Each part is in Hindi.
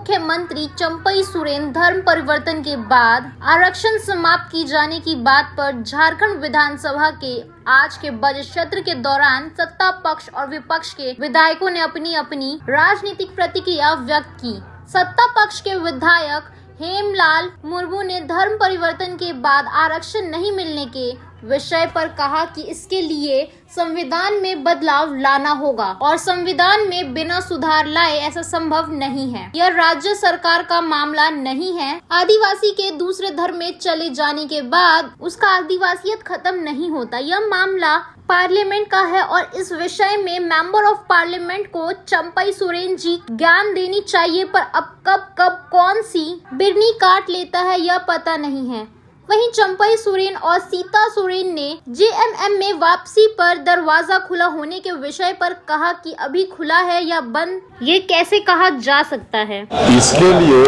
मुख्यमंत्री चंपई सोरेन धर्म परिवर्तन के बाद आरक्षण समाप्त की जाने की बात पर झारखंड विधानसभा के आज के बजट सत्र के दौरान सत्ता पक्ष और विपक्ष के विधायकों ने अपनी अपनी राजनीतिक प्रतिक्रिया व्यक्त की। सत्ता पक्ष के विधायक हेमलाल मुर्मू ने धर्म परिवर्तन के बाद आरक्षण नहीं मिलने के विषय पर कहा कि इसके लिए संविधान में बदलाव लाना होगा और संविधान में बिना सुधार लाए ऐसा संभव नहीं है। यह राज्य सरकार का मामला नहीं है। आदिवासी के दूसरे धर्म में चले जाने के बाद उसका आदिवासियत खत्म नहीं होता। यह मामला पार्लियामेंट का है और इस विषय में मेंबर ऑफ पार्लियामेंट को चंपई सोरेन जी ज्ञान देनी चाहिए, पर अब कब कौन सी बिरनी काट लेता है यह पता नहीं है। वहीं चंपई सोरेन और सीता सोरेन ने जेएमएम में वापसी पर दरवाजा खुला होने के विषय पर कहा कि अभी खुला है या बंद ये कैसे कहा जा सकता है। इसके लिए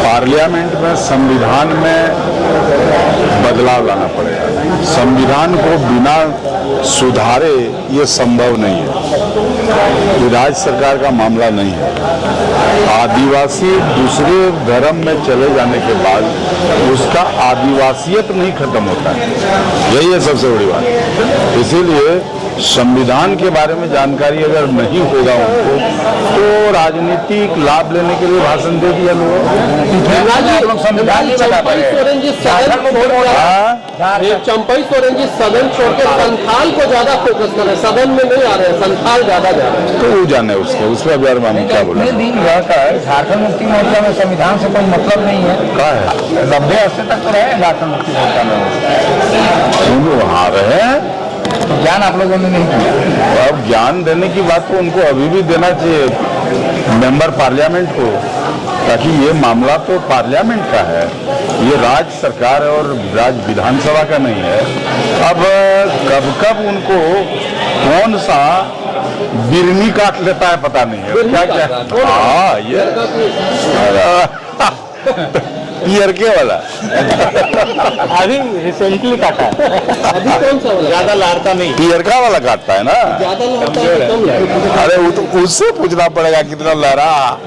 पार्लियामेंट में संविधान में बदलाव लाना पड़ेगा। संविधान को बिना सुधारे ये संभव नहीं है। ये राज्य सरकार का मामला नहीं है। आदिवासी दूसरे धर्म में चले जाने के बाद उसका आदिवासियत नहीं खत्म होता है, यही है सबसे बड़ी बात। इसीलिए संविधान के बारे में जानकारी अगर नहीं होगा उनको तो राजनीतिक लाभ लेने के लिए भाषण दे दिया लोग। चंपई सोरेन जी सदन छोड़ के संथाल को ज्यादा फोकस कर रहे हैं, सदन में नहीं आ रहे हैं, संथाल ज्यादा जा रहे हैं। तो वो जाने उसके बारे में हम क्या बोले। झारखंड मुक्ति मोर्चा में संविधान से कोई मतलब नहीं है। क्या है 90-80 तक तो रहे झारखंड मुक्ति मोर्चा में, वहाँ रहे हैं तो ज्ञान आप लोगों ने नहीं किया। अब ज्ञान देने की बात तो उनको अभी भी देना चाहिए मेंबर पार्लियामेंट को, ताकि ये मामला तो पार्लियामेंट का है, ये राज्य सरकार और राज्य विधानसभा का नहीं है। अब कब उनको कौन सा बिरनी काट लेता है पता नहीं है। क्या हाँ ये पियरके वाला अभी रिसेंटली काटा है। अभी कौन सा वाला? ज्यादा लाड़ता नहीं, पियरका वाला काटता है ना। ज्यादा लड़ता है कम लड़ता है। अरे वो तो उससे पूछना पड़ेगा कितना लड़ा।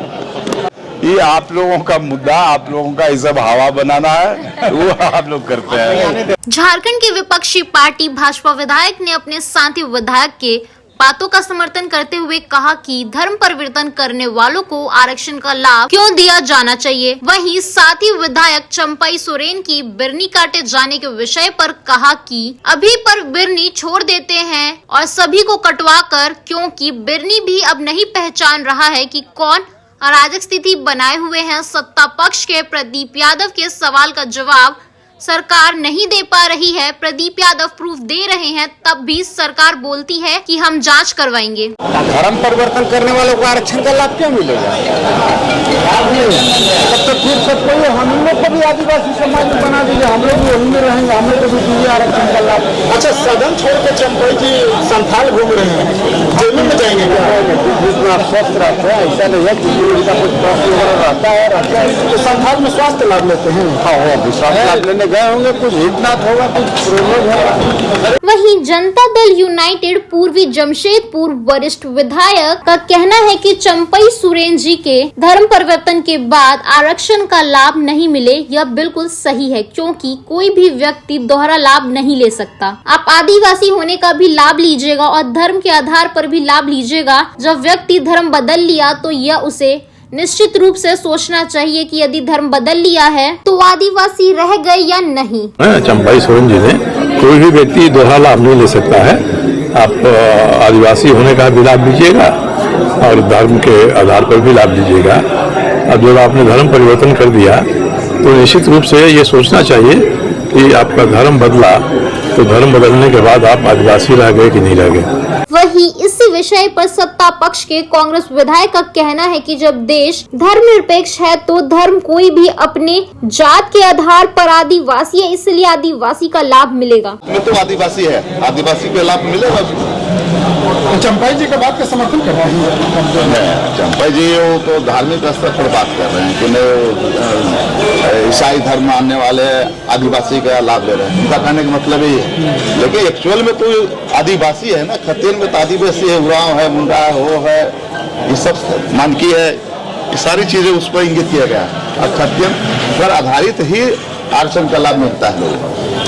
ये आप लोगों का मुद्दा, आप लोगों का ये सब हवा बनाना है, वो आप लोग करते हैं। झारखंड की विपक्षी पार्टी भाजपा विधायक ने अपने साथी विधायक के बातों का समर्थन करते हुए कहा कि धर्म परिवर्तन करने वालों को आरक्षण का लाभ क्यों दिया जाना चाहिए। वहीं साथी विधायक चंपई सोरेन की बिरनी काटे जाने के विषय पर कहा कि अभी पर बिरनी छोड़ देते हैं और सभी को कटवा कर, क्योंकि बिरनी भी अब नहीं पहचान रहा है कि कौन अराजक स्थिति बनाए हुए हैं। सत्ता पक्ष के प्रदीप यादव के सवाल का जवाब सरकार नहीं दे पा रही है। प्रदीप यादव प्रूफ दे रहे हैं, तब भी सरकार बोलती है कि हम जांच करवाएंगे। धर्म परिवर्तन करने वालों को आरक्षण का लाभ क्यों मिलेगा? तब तो फिर सबको हम लोग को भी आदिवासी समाज में बना दीजिए, हम लोग भी वहीं में रहेंगे, हम लोग को भी दीजिए आरक्षण का लाभ। अच्छा, सदन छोड़ के चंपई जी संथाल घूम रहे हैं, जेल में जाएंगे जितना स्वस्थ रहते हैं ऐसा नहीं है, किसी कुछ स्वास्थ्य वगैरह रहता है तो संथाल में स्वास्थ्य लाभ लेते हैं। स्वास्थ्य लाभ लेने गए होंगे, कुछ हितनाथ होगा, कुछ प्रयोग होगा। वहीं जनता दल यूनाइटेड पूर्वी जमशेदपुर वरिष्ठ विधायक का कहना है कि चंपई सोरेन जी के धर्म परिवर्तन के बाद आरक्षण का लाभ नहीं मिले, यह बिल्कुल सही है, क्योंकि कोई भी व्यक्ति दोहरा लाभ नहीं ले सकता। आप आदिवासी होने का भी लाभ लीजिएगा और धर्म के आधार पर भी लाभ लीजिएगा। जब व्यक्ति धर्म बदल लिया तो यह उसे निश्चित रूप से सोचना चाहिए कि यदि धर्म बदल लिया है तो आदिवासी रह गए या नहीं। चंपई सोरेन जी ने कोई भी व्यक्ति दोहरा लाभ नहीं ले सकता है। आप आदिवासी होने का भी लाभ लीजिएगा और धर्म के आधार पर भी लाभ लीजिएगा। अब जब आपने धर्म परिवर्तन कर दिया तो निश्चित रूप से ये सोचना चाहिए कि आपका धर्म बदला तो धर्म बदलने के बाद आप आदिवासी रह गए कि नहीं रह गए। वहीं इसी विषय पर सत्ता पक्ष के कांग्रेस विधायक का कहना है कि जब देश धर्मनिरपेक्ष है तो धर्म कोई भी अपने जात के आधार पर आदिवासी है, इसलिए आदिवासी का लाभ मिलेगा। मैं तो आदिवासी है, आदिवासी का लाभ मिलेगा। चंपई जी के बात का समर्थन करते हैं। चंपई जी वो तो धार्मिक स्तर पर बात कर रहे हैं कि ईसाई धर्म मानने वाले आदिवासी का लाभ ले रहे हैं, उनका कहने का मतलब ही है। लेकिन एक्चुअल में तो आदिवासी है ना, खतीन में तो आदिवासी है, उरांव है, मुंडा है, वो है, ये सब मानकी है, ये सारी चीजें उस पर इंगित किया गया है। और खतियन पर आधारित ही आरक्षण का लाभ मिलता है लोगों को,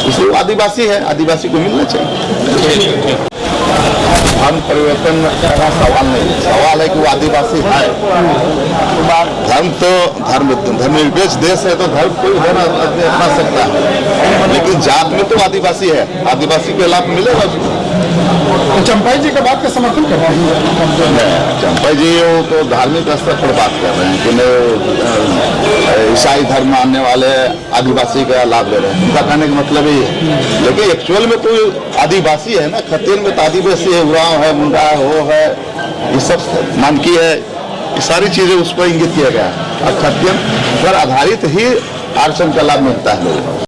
इसलिए वो आदिवासी है, आदिवासी को मिलना चाहिए। धर्म परिवर्तन का सवाल नहीं है, सवाल है कि वो आदिवासी है। धर्म तो धर्मनिरपेक्ष देश है, तो धर्म कोई अपना सकता है, लेकिन जात में तो आदिवासी है, आदिवासी को लाभ मिलेगा उसको। तो चंपाई जी का बात का समर्थन कर रहे हैं। चंपाई जी वो तो धार्मिक स्तर पर बात कर रहे हैं कि नहीं, ईसाई धर्म मानने वाले आदिवासी का लाभ ले रहे हैं, उनका कहने का मतलब यही है। लेकिन एक्चुअल में तो आदिवासी है ना, खतियन में तो आदिवासी है, उरांव है, मुंडा है, हो है, ये सब मानकी है, ये सारी चीजें उस पर इंगित किया गया है। और खतियन पर आधारित ही आरक्षण का लाभ मिलता है लोगों को।